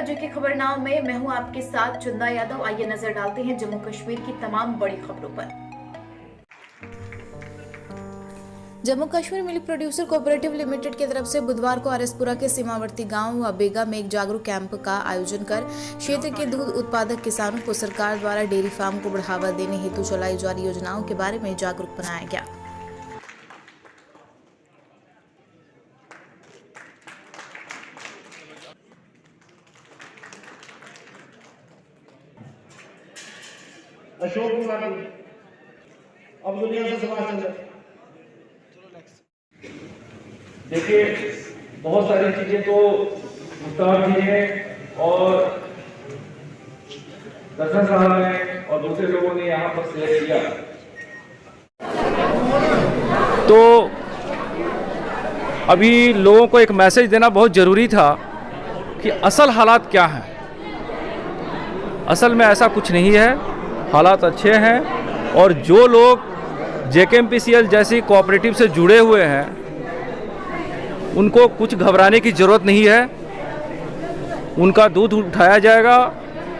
राज्य के खबरनामा में मैं हूं आपके साथ चंदा यादव। आइए नजर डालते हैं जम्मू कश्मीर की तमाम बड़ी खबरों पर। Jammu Kashmir milk producer cooperative limited की तरफ से बुधवार को आरएसपुरा के सीमावर्ती गांव अबेगा में एक जागरूक कैंप का आयोजन कर क्षेत्र के दूध उत्पादक किसानों को सरकार द्वारा डेयरी फार्म को बढ़ावा देने हेतु चलाई जा रही योजनाओं के बारे में जागरूक बनाया गया। अशोक कुमार अब दुनिया से सुभाष चंद्र। देखिए, बहुत सारी चीजें तो मुख्तार जी हैं और दर्शन साहब ने और दूसरे लोगों ने यहाँ पर शेयर किया। तो अभी लोगों को एक मैसेज देना बहुत ज़रूरी था कि असल हालात क्या हैं। असल में ऐसा कुछ नहीं है, हालात अच्छे हैं और जो लोग जेकेएमपीसीएल जैसी कोऑपरेटिव से जुड़े हुए हैं उनको कुछ घबराने की ज़रूरत नहीं है। उनका दूध उठाया जाएगा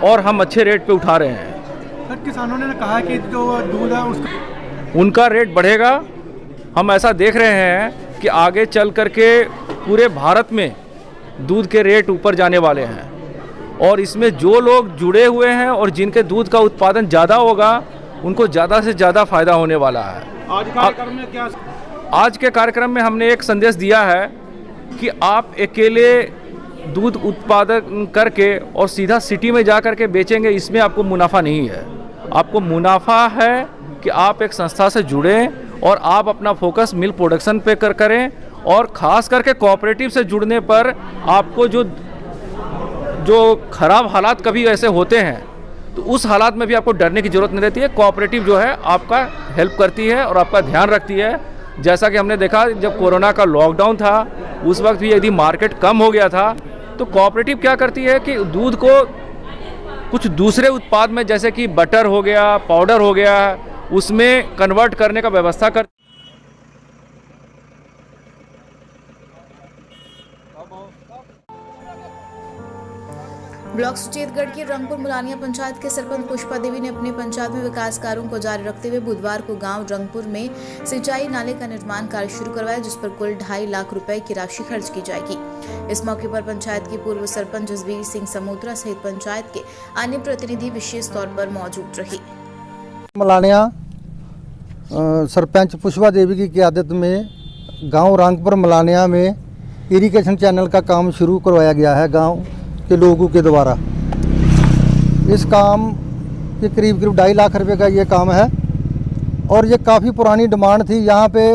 और हम अच्छे रेट पे उठा रहे हैं। सर, किसानों ने कहा कि जो दूध है उसका उनका रेट बढ़ेगा। हम ऐसा देख रहे हैं कि आगे चल करके पूरे भारत में दूध के रेट ऊपर जाने वाले हैं और इसमें जो लोग जुड़े हुए हैं और जिनके दूध का उत्पादन ज़्यादा होगा उनको ज़्यादा से ज़्यादा फायदा होने वाला है। आज कार्यक्रम में क्या? आज के कार्यक्रम में हमने एक संदेश दिया है कि आप अकेले दूध उत्पादन करके और सीधा सिटी में जा करके बेचेंगे, इसमें आपको मुनाफा नहीं है। आपको मुनाफा है कि आप एक संस्था से जुड़ें और आप अपना फोकस मिल्क प्रोडक्शन पे करें और ख़ास करके कोऑपरेटिव से जुड़ने पर आपको जो ख़राब हालात कभी ऐसे होते हैं तो उस हालात में भी आपको डरने की ज़रूरत नहीं रहती है। कोऑपरेटिव जो है आपका हेल्प करती है और आपका ध्यान रखती है। जैसा कि हमने देखा जब कोरोना का लॉकडाउन था उस वक्त भी यदि मार्केट कम हो गया था तो कोऑपरेटिव क्या करती है कि दूध को कुछ दूसरे उत्पाद में जैसे कि बटर हो गया, पाउडर हो गया, उसमें कन्वर्ट करने का व्यवस्था कर। ब्लॉक सुचेतगढ़ की रंगपुर मुलानिया पंचायत के सरपंच पुष्पा देवी ने अपने पंचायत में विकास कार्यों को जारी रखते हुए बुधवार को गांव रंगपुर में सिंचाई नाले का निर्माण कार्य शुरू करवाया, जिस पर कुल 2.5 लाख रुपए की राशि खर्च की जाएगी। इस मौके पर पंचायत की पूर्व सरपंच जसबीर सिंह समोत्रा सहित पंचायत के अन्य प्रतिनिधि विशेष तौर पर मौजूद रहे। मुलानिया सरपंच पुष्पा देवी की क़यादत में गाँव रंगपुर मुलानिया में इरिगेशन चैनल का काम शुरू करवाया गया है गाँव के लोगों के द्वारा। इस काम के करीब 2.5 लाख रुपए का ये काम है और ये काफ़ी पुरानी डिमांड थी। यहाँ पे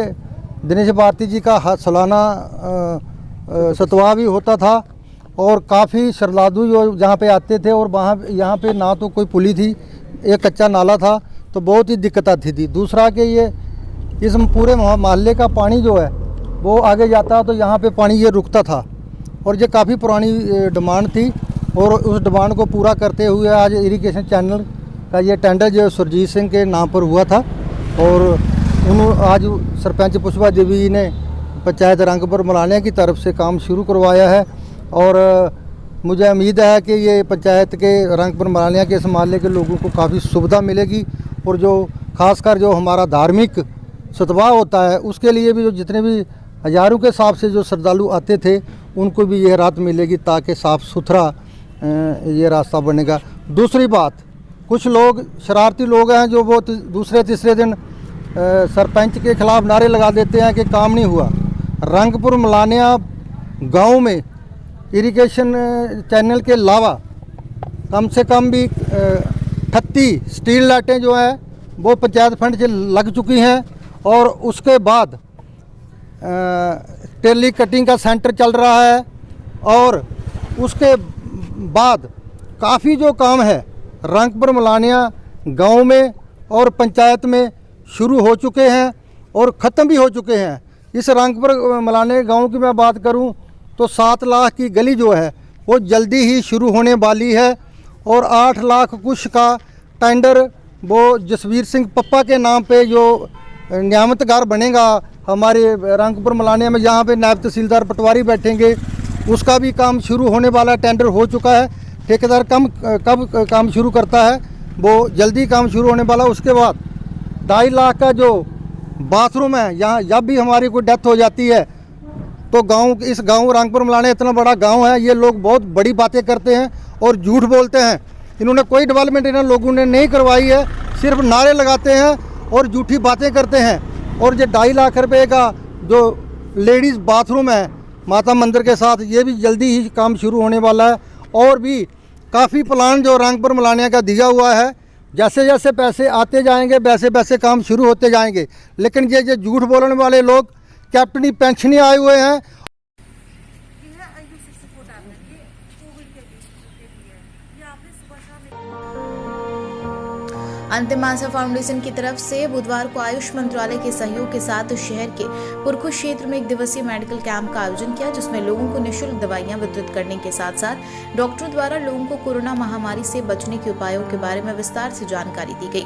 दिनेश भारती जी का सालाना सतवाह भी होता था और काफ़ी श्रद्धालु जो जहाँ पे आते थे और यहाँ पे ना तो कोई पुली थी, एक कच्चा नाला था, तो बहुत ही दिक्कत आती थी। दूसरा कि ये इस पूरे मोहल्ले का पानी जो है वो आगे जाता तो यहाँ पे पानी ये रुकता था और ये काफ़ी पुरानी डिमांड थी और उस डिमांड को पूरा करते हुए आज इरिगेशन चैनल का ये टेंडर जो सुरजीत सिंह के नाम पर हुआ था और आज सरपंच पुष्पा देवी जी ने पंचायत रंगपुर मुलानिया की तरफ से काम शुरू करवाया है और मुझे उम्मीद है कि ये पंचायत के रंगपुर मुलानिया के इस मोहल्ले के लोगों को काफ़ी सुविधा मिलेगी और जो खासकर जो हमारा धार्मिक सतवाह होता है उसके लिए भी जो जितने भी हज़ारों के हिसाब से जो श्रद्धालु आते थे उनको भी यह राहत मिलेगी ताकि साफ़ सुथरा ये रास्ता बनेगा। दूसरी बात, कुछ लोग शरारती लोग हैं जो वो दूसरे तीसरे दिन सरपंच के खिलाफ नारे लगा देते हैं कि काम नहीं हुआ। रंगपुर मुलानिया गांव में इरिगेशन चैनल के अलावा कम से कम भी 38 स्टील लाइटें जो हैं वो पंचायत फंड से लग चुकी हैं और उसके बाद टेली कटिंग का सेंटर चल रहा है और उसके बाद काफ़ी जो काम है रंगपुर मुलानिया गांव में और पंचायत में शुरू हो चुके हैं और ख़त्म भी हो चुके हैं। इस रंगपुर मुलानिया गांव की मैं बात करूं तो 7 लाख की गली जो है वो जल्दी ही शुरू होने वाली है और 8 लाख कुछ का टेंडर वो जसबीर सिंह पप्पा के नाम पे जो नियामतगार बनेगा हमारे रंगपुर मुलानिया में, जहाँ पे नायब तहसीलदार पटवारी बैठेंगे, उसका भी काम शुरू होने वाला, टेंडर हो चुका है। ठेकेदार कब काम शुरू करता है, वो जल्दी काम शुरू होने वाला। उसके बाद 2.5 लाख का जो बाथरूम है, यहाँ जब भी हमारी कोई डेथ हो जाती है तो इस गांव रांगपुर मलाने इतना बड़ा गांव है, ये लोग बहुत बड़ी बातें करते हैं और झूठ बोलते हैं। इन्होंने कोई डेवलपमेंट इन लोगों ने नहीं करवाई है, सिर्फ नारे लगाते हैं और झूठी बातें करते हैं। और ये 2.5 लाख रुपए का जो लेडीज़ बाथरूम है माता मंदिर के साथ, ये भी जल्दी ही काम शुरू होने वाला है। और भी काफ़ी प्लान जो रांगपुर मलानिया का दिया हुआ है, जैसे जैसे पैसे आते जाएंगे वैसे वैसे काम शुरू होते जाएंगे। लेकिन ये झूठ बोलने वाले लोग कैप्टनी पेंशन आए हुए हैं। अंतिम आशा फाउंडेशन की तरफ से बुधवार को आयुष मंत्रालय के सहयोग के साथ शहर के पुरखू क्षेत्र में 1 दिवसीय मेडिकल कैंप का आयोजन किया, जिसमें लोगों को निःशुल्क दवाइयां वितरित करने के साथ साथ डॉक्टरों द्वारा लोगों को कोरोना महामारी से बचने के उपायों के बारे में विस्तार से जानकारी दी गई।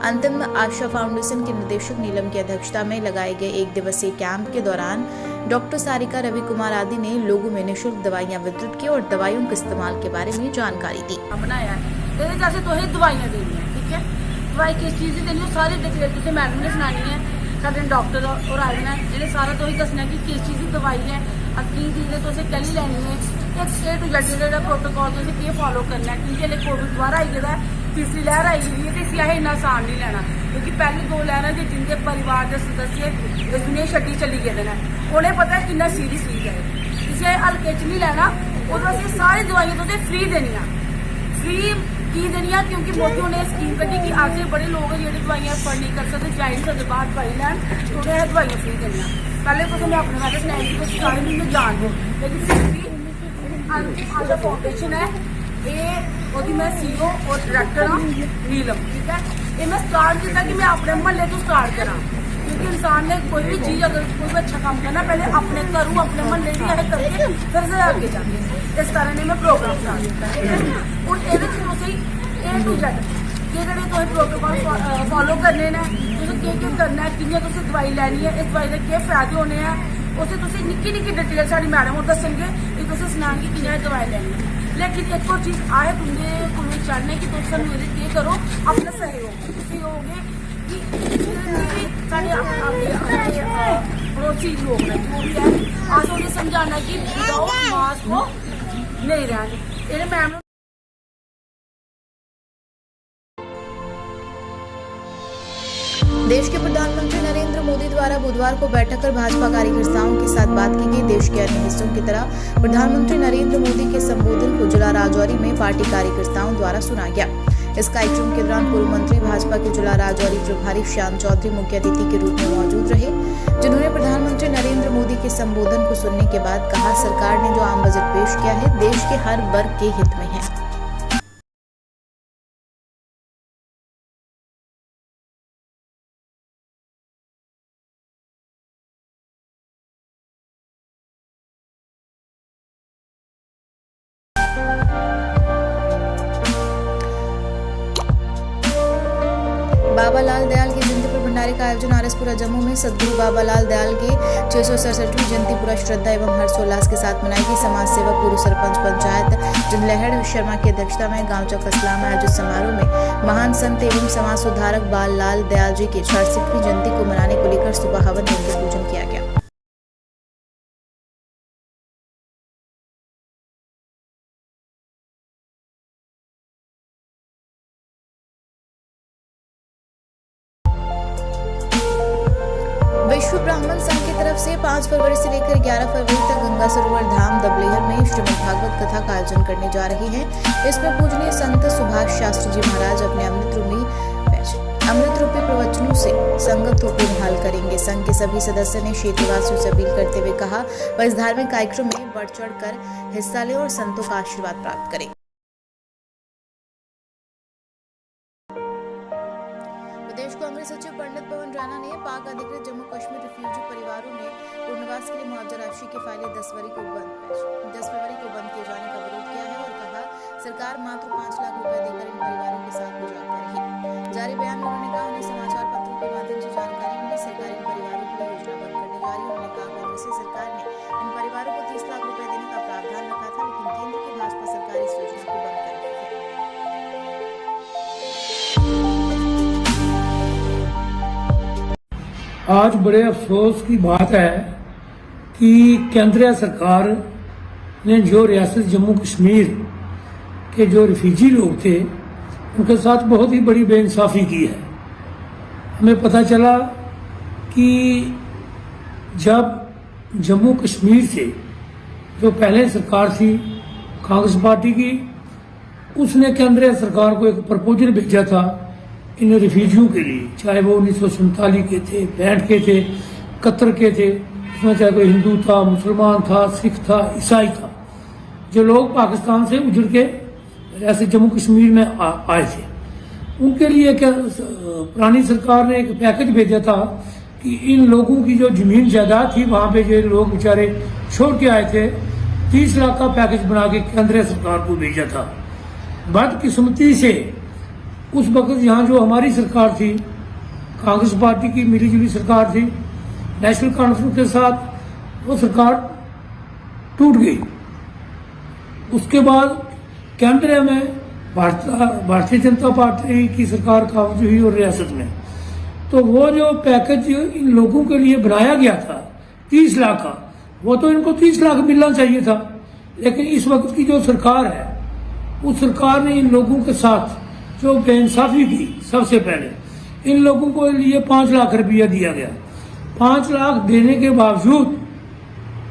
अंतिम आशा फाउंडेशन के निदेशक नीलम की अध्यक्षता में लगाए गए 1 दिवसीय कैंप के दौरान डॉक्टर सारिका रवि कुमार आदि ने लोगों में निःशुल्क दवाइयां वितरित की और दवाइयों के इस्तेमाल के बारे में जानकारी दी। बनाया है जैसे तो दवाइयां देनी है, ठीक है, दवाई किस चीज़ की देनी है सारी डिटेल तुझे मैडम ने सुनानी है। साढ़े डॉक्टर और आए हैं जिन्हें सारा तो ही दसना कि किस चीज़ की दवाई है, की चीज़ें तुझे कल लैनी है, A to Z जो प्रोटोकॉल तुझे क्या फॉलो करना है। क्योंकि जेल्लै कोविड दोबारा आई गया, तीसरी लहर आई गई है, तो इसलिए असें इन्ना आसान नहीं लैना। क्योंकि पहले 2 लहर जिनके परिवार के सदस्य इस दुनिया छड्डी चली गए हैं, उन्हें पता है कितना सीरियस चीज़ है, इसे हल्के च नहीं लैना। और असें सारी दवाइयां तुझे फ्री देनियां, फ्री की देनियां, क्योंकि मोदी ने स्कीम कड्ढी कि अज बड़े लोग जेह्ड़े दवाइयां अफोर्ड नहीं कर सकते, जाई नहीं सकते बाहर दवाई लैन, तो उन्हें दवाइयां फ्री देनियां। पहले तो मैं अपने बारे सनाई कि तुम सारे महीने जान दो, लेकिन फिर भी आशा फाउंडेशन है, ये मैं CEO और डायरेक्टर हाँ नीलम, ठीक है। ये मैं स्टार्ट किया कि मैं अपने महल्ले तो स्टार्ट करा, क्योंकि इंसान ने कोई भी चीज़ अगर कोई भी अच्छा काम करना पहले अपने घरों अपने महल्ले भी है करके फिर से आगे जाके, इस तरह ने मैं प्रोग्राम स्टार्ट किया। और ये A to Z जो प्रोटोकॉल फॉलो करने ने, क्या करना है, कि'यां तुसें दवाई लैनी है, इस दवाई के क्या फायदे होने हैं, उसे तुसें निक्की निक्की डिटेल साड़ी मैडम और दस्सणगे, कि तुसें सनागे कि'यां दवाई लैनी है। लेकिन एक और चीज़ आए तुंदे कोल चाहने कि तुस सानूं एह्दे केह् करो, अपना सहयोग कि साढ़े पड़ोसी लोग ने जो भी है, अस उन्हें समझाना कि विदाउट मास्क वो नहीं रहने। ये मैम देश के प्रधानमंत्री नरेंद्र मोदी द्वारा बुधवार को बैठक कर भाजपा कार्यकर्ताओं के साथ बात की गई। देश के अन्य हिस्सों की तरह प्रधानमंत्री नरेंद्र मोदी के संबोधन को जिला राजौरी में पार्टी कार्यकर्ताओं द्वारा सुना गया। इस कार्यक्रम के दौरान पूर्व मंत्री भाजपा के जिला राजौरी प्रभारी श्याम चौधरी मुख्य अतिथि के रूप में मौजूद रहे, जिन्होंने प्रधानमंत्री नरेंद्र मोदी के संबोधन को सुनने के बाद कहा, सरकार ने जो आम बजट पेश किया है देश के हर वर्ग के हित में है। बाबा लाल दयाल की जयंती पर भंडारे का आयोजन आरएसपुरा जम्मू में सदगुरु बाबा लाल दयाल की 667वीं जयंती पूरा श्रद्धा एवं हर्षोल्लास के साथ मनाई गई। समाज सेवक पूर्व सरपंच पंचायत जिनलहड़ शर्मा की अध्यक्षता में गांव चकसला में आयोजित समारोह में महान संत एवं समाज सुधारक बाल लाल दयाल जी की 66वीं जयंती को मनाने को लेकर सुबह हवन यज्ञ पूजन किया गया। विश्व ब्राह्मण संघ की तरफ से 5 फरवरी से लेकर 11 फरवरी तक गंगा सरोवर धाम दबलेहर में श्रीमद् भागवत कथा का आयोजन करने जा रही है। इसमें पूजनीय संत सुभाष शास्त्री जी महाराज अपने अमृत रूपी प्रवचनों से संगत को निहाल करेंगे। संघ के सभी सदस्य ने क्षेत्रवासियों से अपील करते हुए कहा, वह इस धार्मिक कार्यक्रम में बढ़ चढ़ कर हिस्सा लें और संतों का आशीर्वाद प्राप्त करें। प्रदेश कांग्रेस सचिव पंडित पवन राणा ने पाक अधिकृत जम्मू कश्मीर रिफ्यूजी परिवारों में पुनर्वास के लिए मुआवजा राशि की फाइलें 10 फरवरी को बंद किए जाने का विरोध किया है और कहा, सरकार मात्र 5 लाख रुपए देकर इन परिवारों के साथ मजाक करेगी। जारी बयान में उन्होंने कहा, उन्हें समाचार पत्रों के माध्यम से जानकारी मिली, सरकार इन परिवारों के लिए योजना बंद करने जा रही है। उन्होंने कहा, कांग्रेस सरकार ने इन परिवारों को 30 लाख रुपए देने का प्रावधान रखा था, लेकिन केंद्र की भाजपा सरकार इस योजना को बंद आज बड़े अफसोस की बात है कि केंद्रीय सरकार ने जो रियासत जम्मू कश्मीर के जो रिफ्यूजी लोग थे उनके साथ बहुत ही बड़ी बेइंसाफ़ी की है। हमें पता चला कि जब जम्मू कश्मीर से जो पहले सरकार थी कांग्रेस पार्टी की, उसने केंद्रीय सरकार को एक प्रपोजल भेजा था इन रिफ्यूजियों के लिए, चाहे वो 1947 के थे, 65 के थे, 71 के थे, उसमें चाहे कोई हिंदू था, मुसलमान था, सिख था, ईसाई था, जो लोग पाकिस्तान से उजड़ के ऐसे जम्मू कश्मीर में आए थे, उनके लिए क्या पुरानी सरकार ने एक पैकेज भेजा था कि इन लोगों की जो जमीन जायदाद थी वहाँ पे जो लोग बेचारे छोड़ के आए थे, 30 लाख का पैकेज बना के केंद्रीय सरकार को भेजा था। बदकिस्मती से उस वक्त यहाँ जो हमारी सरकार थी, कांग्रेस पार्टी की मिली जुली सरकार थी, नेशनल कॉन्फ्रेंस के साथ वो सरकार टूट गई। उसके बाद केंद्र में भारतीय जनता पार्टी की सरकार काबिज हुई और रियासत में, तो वो जो पैकेज इन लोगों के लिए बनाया गया था 30 लाख का, वो तो इनको 30 लाख मिलना चाहिए था, लेकिन इस वक्त की जो सरकार है उस सरकार ने इन लोगों के साथ जो बेइंसाफी की, सबसे पहले इन लोगों को लिए 5 लाख रुपया दिया गया। 5 लाख देने के बावजूद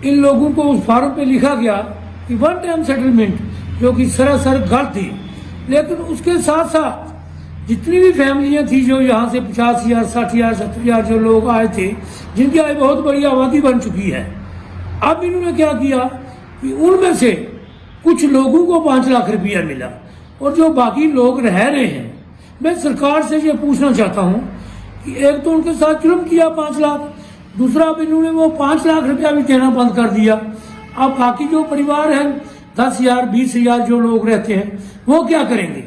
इन लोगों को उस फॉर्म पे लिखा गया कि वन टाइम सेटलमेंट, जो कि सरासर गलत थी। लेकिन उसके साथ साथ जितनी भी फैमिलियां थी जो यहाँ से 50,000, 60,000, 70,000 जो लोग आए थे, जिनकी आज बहुत बड़ी आबादी बन चुकी है, अब इन्होंने क्या किया कि उनमें से कुछ लोगों को 5 लाख रुपया मिला और जो बाकी लोग रह रहे हैं, मैं सरकार से ये पूछना चाहता हूँ कि एक तो उनके साथ जुल्म किया 5 लाख, दूसरा अब इन्होंने वो 5 लाख रुपया भी देना बंद कर दिया। अब बाकी जो परिवार हैं 10,000, 20,000 जो लोग रहते हैं, वो क्या करेंगे?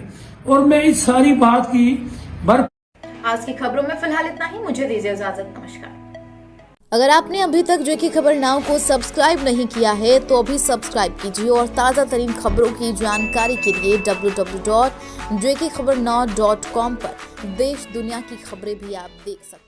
और मैं इस सारी बात की आज की खबरों में फिलहाल इतना ही। मुझे दीजिए इजाजत। नमस्कार। अगर आपने अभी तक जो की खबर नाउ को सब्सक्राइब नहीं किया है तो अभी सब्सक्राइब कीजिए और ताज़ा तरीन खबरों की जानकारी के लिए www.jkhabarnow.com पर देश दुनिया की खबरें भी आप देख सकते हैं।